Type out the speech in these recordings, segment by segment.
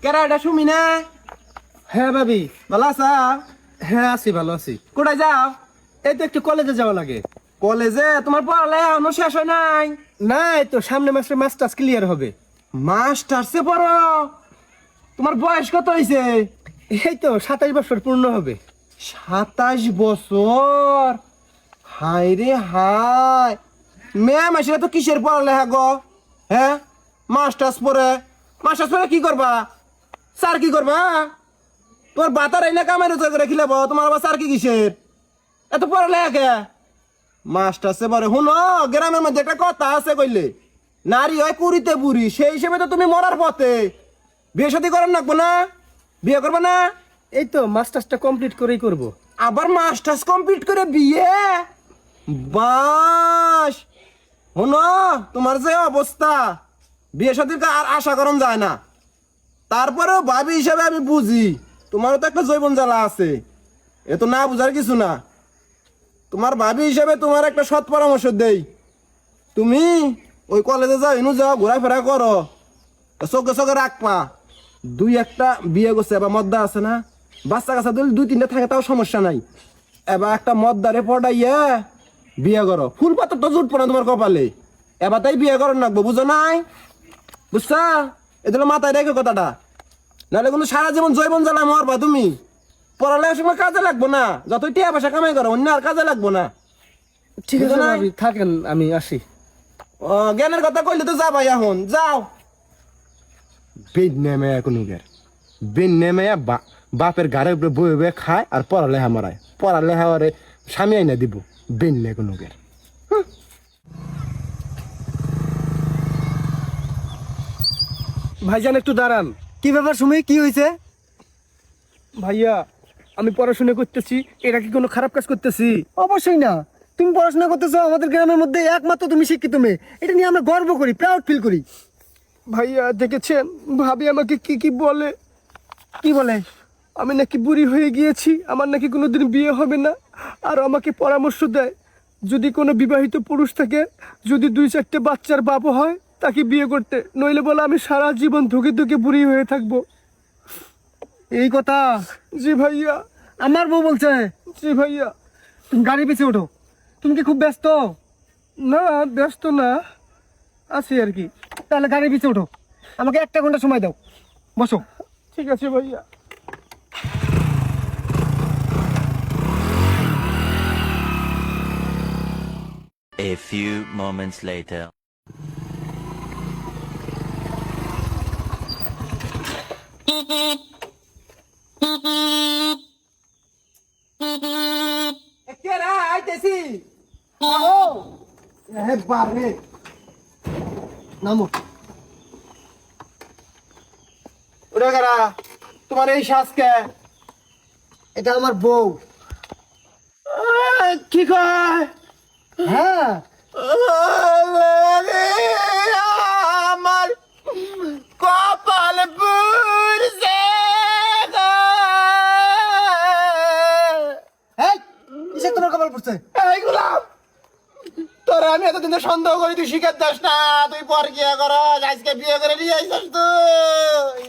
কেরাটা শুমি না? হ্যাঁ ভাবি। ভালো আছা? হ্যাঁ আছি, ভালো আছি। কোথায় যাও? এই তো একটু কলেজে যাওয়া লাগে। কলেজে? তোমার পড়ালেখা এখনো শেষ হয় নাই? না, এই তো সামনে মাসে মাস্টার্স ক্লিয়ার হবে। মাস্টার্সে পড়ো? তোমার বয়স কত হয়েছে? এই তো 27 বছর পূর্ণ হবে। 27 বছর? হাই রে হাই, ম্যাম আসলে তো কিসের পড়ালেখা গো? হ্যাঁ, মাস্টার্স পরে কি করবা? স্যার কি করবা? তোমার বাতার এই না কামের রোজগার করে খিলাব, তোমার আবার স্যার কি কিসের? এত পড়ালেখা কে? মাস্টার্সে পরে শুনো, গ্রামের মধ্যে একটা কথা আছে কইলে, নারী হয় কুড়িতে বুড়ি, সেই হিসেবে তো তুমি মরার পথে। বিয়ে শাদী করার লাগবো না? বিয়ে করবা না? এই তো মাস্টার্সটা কমপ্লিট করেই করব। আবার মাস্টার্স কমপ্লিট করে বিয়ে? বাস শোনো, তোমার যে অবস্থা, বিয়ে শাদীর আর আশা করন যায় না। তারপরেও ভাবি হিসাবে আমি বুঝি তোমারও তো একটা জৈবন জ্বালা আছে, এ তো না বুঝার কিছু না। তোমার ভাবি হিসাবে তোমার একটা সৎ পরামর্শ দেই, তুমি ওই কলেজে যাও, ইনু যাও, ঘোরাফেরা করো, চোখে চোখে রাখবা। দুই একটা বিয়ে করছে, এবার মদ্দা আছে না, বাচ্চা কাচ্চা দিলে 2-3টা থাকে তাও সমস্যা নাই। এবার একটা মদ্দারে পটাইয়া বিয়ে করো, ফুল পাতা তো জুটবো না তোমার কপালে। এবার তাই বিয়ে করো নাকবো, বুঝো নাই? বুঝছা? এগুলো মাথায় রেখে কথাটা, নাহলে কিন্তু সারা জীবন জৈবন জ্বালা মরবা তুমি। পড়ালেখার সময় কাজে লাগবো না, যতই টিয়া পয়সা কামাই করো, অন্য আর কাজে লাগবো না। ঠিক আছে বুঝো নাই? ভাবি, থাকেন, আমি আসি। ও, জ্ঞানের কথা কইলে তো যাবাই, এখন যাও। বেন নেমে কোনো গের, বেন নেমে বাপের ঘরে উপরে বয়ে বয়ে খায় আর পড়ালেখা মারায়, পড়ালেখা ওরে স্বামী আইনা দিব। বেন নে কোনো গের। ভাইজান একটু দাঁড়ান। কি ব্যাপার সুমি, কি হয়েছে? ভাইয়া, আমি পড়াশোনা করতেছি, এটা কি কোনো খারাপ কাজ করতেছি? অবশ্যই না, তুমি পড়াশোনা করতেছো, আমাদের গ্রামের মধ্যে একমাত্র তুমি শিক্ষিত মেয়ে, এটা নিয়ে আমরা গর্ব করি, প্রাউড ফিল করি। ভাইয়া দেখেছেন ভাবি আমাকে কি কি বলে? কি বলে? আমি নাকি বুড়ি হয়ে গিয়েছি, আমার নাকি কোনোদিন বিয়ে হবে না। আর আমাকে পরামর্শ দেয়, যদি কোনো বিবাহিত পুরুষ থাকে, যদি 2-4টে বাচ্চার বাপ হয়, তাকে বিয়ে করতে, নইলে বলে আমি সারা জীবন ধুকে ধুকে বুড়ি হয়ে থাকবো। এই কথা? জি ভাইয়া। আমার বউ বলছে? জি ভাইয়া। তুমি গাড়ির পিছে ওঠো। তুমি কি খুব ব্যস্ত? না, ব্যস্ত না, আছি আর কি। তাহলে গাড়ির পিছে ওঠো, আমাকে 1 ঘন্টা সময় দাও, বসো। ঠিক আছে ভাইয়া। A few moments later. কেরা আইতেছি? বারে নামো। ওরে কেরা, তোমার এই শ্বাসকে? এটা আমার বউ। কি কয়? হ্যাঁ, আমার কপাল পুরছে। এই কিসের তোমার কপাল পড়ছে? এই গোলাম, তোরা আমি এতদিন তো সন্দেহ করি তুই শিখের দাস না, তুই পর গিয়ে করো, আজকে বিয়ে করে নিয়ে আইসাস তুই।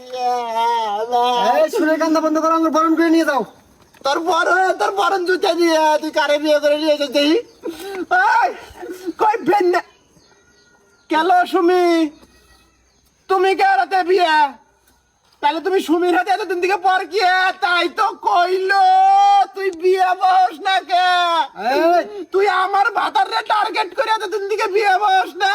এই শুনে কান্দা বন্ধ করো, আমার বরণ করে নিয়ে যাও। তোর বরণ জুতে দিয়ে তুই কারে বিয়ে করে নিয়ে আইসাস দেখি। এই, কই বেন না কেন সুমি, তুমি কে রাতে বিয়ে? তাহলে তুমি সুমির হাতে এতদিন থেকে পর গিয়ে, তাই তো কইলো তুই বিয়ে বস না কে? এই, তুই আমার ভাতারে টার্গেট করে এতদিন থেকে বিয়ে বস না।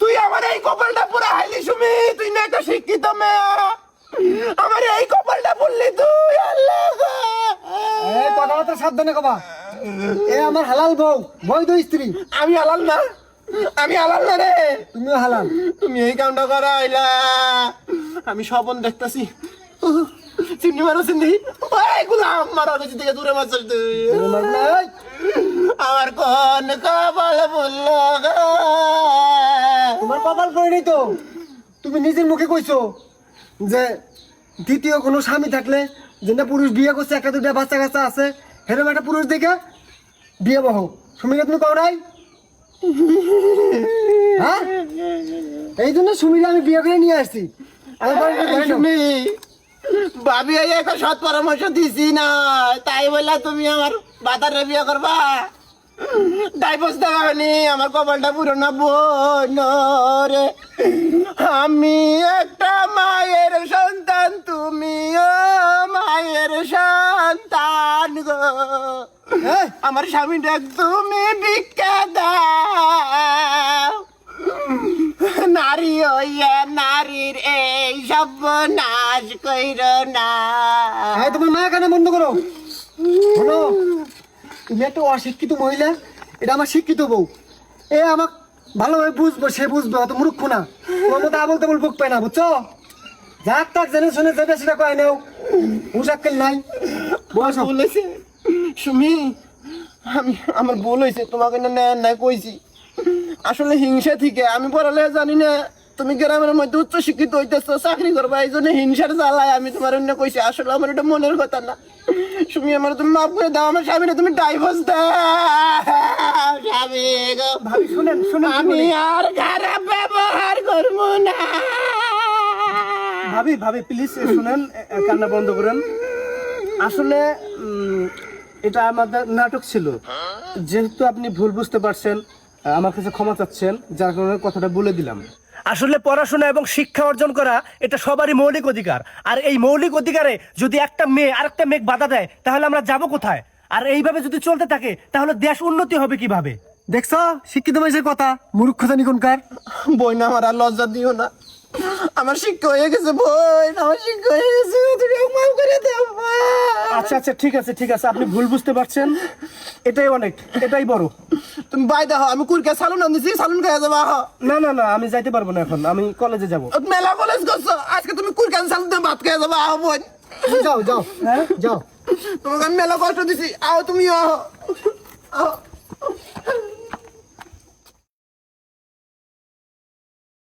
তুই আমার এই কপালটা পুরো হাইলি সুমি, তুই না একটা শিক্ষিত মেয়ে, আমার এই কপালটা বললি তুই। আল্লাহ গো। এই কথাবার্তা সাবধানে কবা। এ আমার হালাল বউ, বৈধ স্ত্রী। আমি হালাল না, আমি হালাল না রে। তুমিও হালাল। তুমি এই কামটা করা হইলা, আমি স্বপন দেখতেছি। চিমনি মারো চিমনি, ওই গুলাম মারো কাছে থেকে দূরে মারছিস তুই। এই, আমার কোন কপাল বললো গো। তোমার কপাল পড়েনি তো, তুমি নিজের মুখে কইছো যে দ্বিতীয় কোনো স্বামী থাকলে, যেটা পুরুষ বিয়ে করছে, 1-2টা বাচ্চা কাচ্চা আছে, সেরকম একটা পুরুষ দেখে বিয়ে বহ। সুমিকে তুমি কও নাই? হ্যাঁ, এই জন্য সুমিকে আমি বিয়ে করে নিয়ে আসছি। আমি তুমি ভাবি একটা সৎ পরামর্শ দিছি না, তাই বললা তুমি আমার বাতারে বিয়ে করবা? ডাইভোর্স দেওয়ানি আমার কপালটা পুরো না বোন রে। আমি একটা মায়ের সন্তান, তুমিও মায়ের সন্তান গো। আমার স্বামীটা তুমি ভিক্ষা দাও। নারী হইয়া নারীর এই সর্বনাশ কইর না। তোমার মা কেন বন্ধ করো? শোনো, তুমি একটা অশিক্ষিত মহিলা, এটা আমার শিক্ষিত বউ। এ আমাকে ভালোভাবে বুঝবো, সে বুঝবে, অত মূর্খ না। তোমার মতো আবল তাবল বুক পায় না, বুঝছো? যাক তাক জেনে শুনে যেটা সেটা কয় নেও, মুশাক্কেল নাই। বসো। বলেছে সুমি, আমি আমার ভুল হয়েছে, তোমাকে না নাই কইছি। আসলে হিংসা থেকে আমি পড়ালেখা জানি না, তুমি গ্রামের মধ্যে উচ্চ শিক্ষিত হইতেছো, চাকরি করবা, এই জন্য হিংসার জ্বালায় আমি তোমার অন্য কইছি। আসলে আমার এটা মনের কথা না। সুমি, আমার তুমি মাফ করে দাও, আমার স্বামীরা তুমি ডাইভোর্স দাও। স্বামী গো, ভাবি শুনেন শুনেন কি আমি বলি। আর খারাপ ব্যবহার করবো না। ভাবি ভাবি প্লিজ শুনেন, কান্না বন্ধ করেন। আসলে এটা আমাদের নাটক ছিল। যেহেতু আপনি ভুল বুঝতে পারছেন, আমার কাছে ক্ষমা চাচ্ছেন, যার কারণে কথাটা বলে দিলাম। আসলে পড়াশোনা এবং শিক্ষা অর্জন করা এটা সবারই মৌলিক অধিকার। আর এই মৌলিক অধিকারে যদি একটা মেয়ে আরেকটা মেয়ে বাধা দেয়, তাহলে আমরা যাব কোথায়? আর এইভাবে যদি চলতে থাকে, তাহলে দেশ উন্নতি হবে কিভাবে? দেখছো শিক্ষিত মানুষের কথা, মূর্খতা নিকনকার। বই না, আমার আর লজ্জা দিও না। আমার শিক্ষা হয়ে গেছে বই, আমার শিক্ষা হয়ে গেছে, তুমি মাফ করে দাও। আচ্ছা আচ্ছা, ঠিক আছে ঠিক আছে, আপনি ভুল বুঝতে পারছেন, এটাই অনেক, এটাই বড়। তুমি বাই দাও, আমি কুরকে সালুন আনছি, সালুন খেয়ে যাবা। না না না, আমি যাইতে পারবো না এখন, আমি কলেজে যাব। মেলা কলেজ করছো, আজকে তুমি কুরকান সালুন দিয়ে ভাত খেয়ে যাবা। আহ বোন, যাও যাও, হ্যাঁ যাও। তোমাকে আমি মেলা কষ্ট দিছি, আও তুমি আহ।